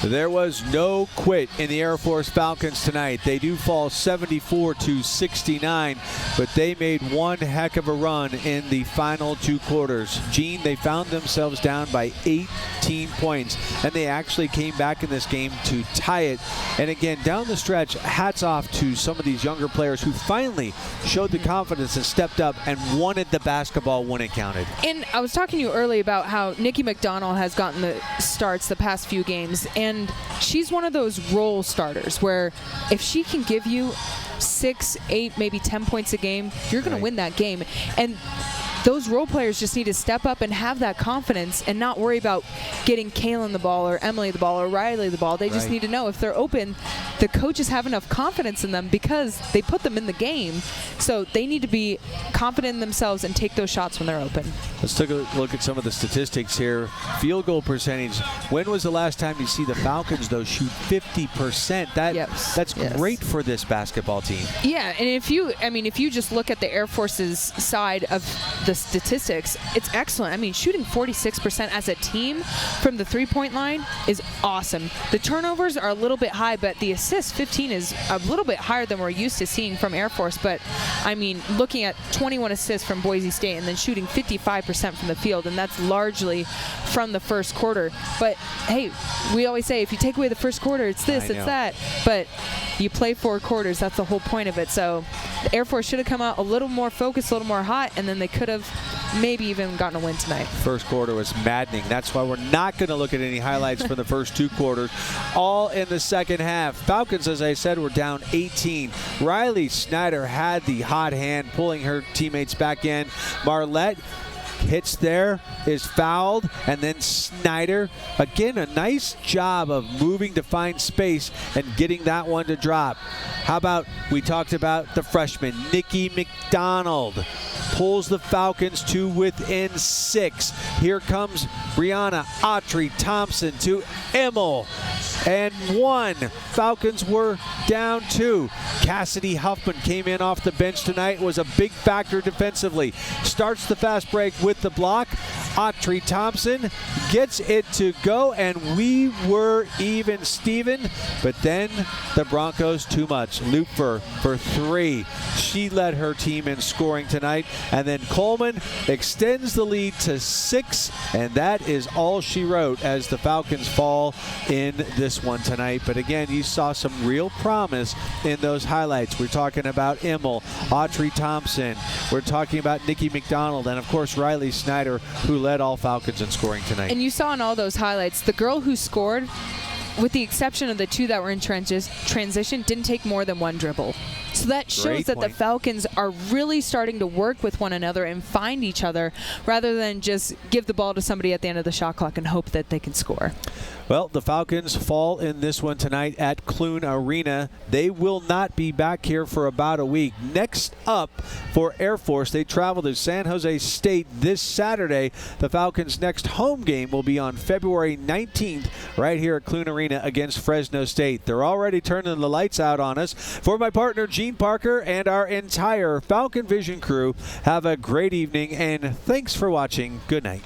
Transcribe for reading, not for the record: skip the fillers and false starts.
There was no quit in the Air Force Falcons tonight. They do fall 74-69, but they made one heck of a run in the final two quarters. Gene, they found themselves down by 18 points, and they actually came back in this game to tie it. And again, down the stretch, hats off to some of these younger players who finally showed the confidence and stepped up and wanted the basketball when it counted. And I was talking to you earlier about how Nikki McDonald has gotten the starts the past few games, and she's one of those role starters where if she can give you 6, 8, maybe 10 points a game, you're going to win that game. And those role players just need to step up and have that confidence and not worry about getting Kaylin the ball or Emily the ball or Riley the ball. They just need to know if they're open, the coaches have enough confidence in them because they put them in the game. So they need to be confident in themselves and take those shots when they're open. Let's take a look at some of the statistics here. Field goal percentage. When was the last time you see the Falcons, though, shoot 50%? That's great for this basketball team. Yeah, and if you just look at the Air Force's side of the statistics, it's excellent. I mean, shooting 46% as a team from the three-point line is awesome. The turnovers are a little bit high, but the assists, 15, is a little bit higher than we're used to seeing from Air Force. But, I mean, looking at 21 assists from Boise State and then shooting 55% from the field, and that's largely from the first quarter. But, hey, we always say if you take away the first quarter, it's this, it's that. But you play 4 quarters. That's the whole point of it. So the Air Force should have come out a little more focused, a little more hot, and then they could have maybe even gotten a win tonight. First quarter was maddening. That's why we're not going to look at any highlights from the first 2 quarters. All in the second half. Falcons, as I said, were down 18. Riley Snyder had the hot hand, pulling her teammates back in. Marlette hits there, is fouled, and then Snyder, again, a nice job of moving to find space and getting that one to drop. How about, we talked about the freshman, Nikki McDonald, pulls the Falcons to within 6. Here comes Brianna Autry-Thompson to Emmel. And 1. Falcons were down 2. Cassidy Huffman came in off the bench tonight, was a big factor defensively. Starts the fast break with the block. Autry-Thompson gets it to go, and we were even Steven. But then the Broncos too much. Lupfer for 3. She led her team in scoring tonight. And then Coleman extends the lead to 6, and that is all she wrote as the Falcons fall in this one tonight. But again, you saw some real promise in those highlights. We're talking about Emmel, Autry-Thompson. We're talking about Nikki McDonald, and of course Riley Snyder, who led all Falcons in scoring tonight. And you saw in all those highlights, the girl who scored, with the exception of the 2 that were in transition, didn't take more than 1 dribble. So that shows that the Falcons are really starting to work with one another and find each other rather than just give the ball to somebody at the end of the shot clock and hope that they can score. Well, the Falcons fall in this one tonight at Clune Arena. They will not be back here for about a week. Next up for Air Force, they travel to San Jose State this Saturday. The Falcons' next home game will be on February 19th right here at Clune Arena against Fresno State. They're already turning the lights out on us. For my partner, Gene Parker, and our entire Falcon Vision crew, have a great evening, and thanks for watching. Good night.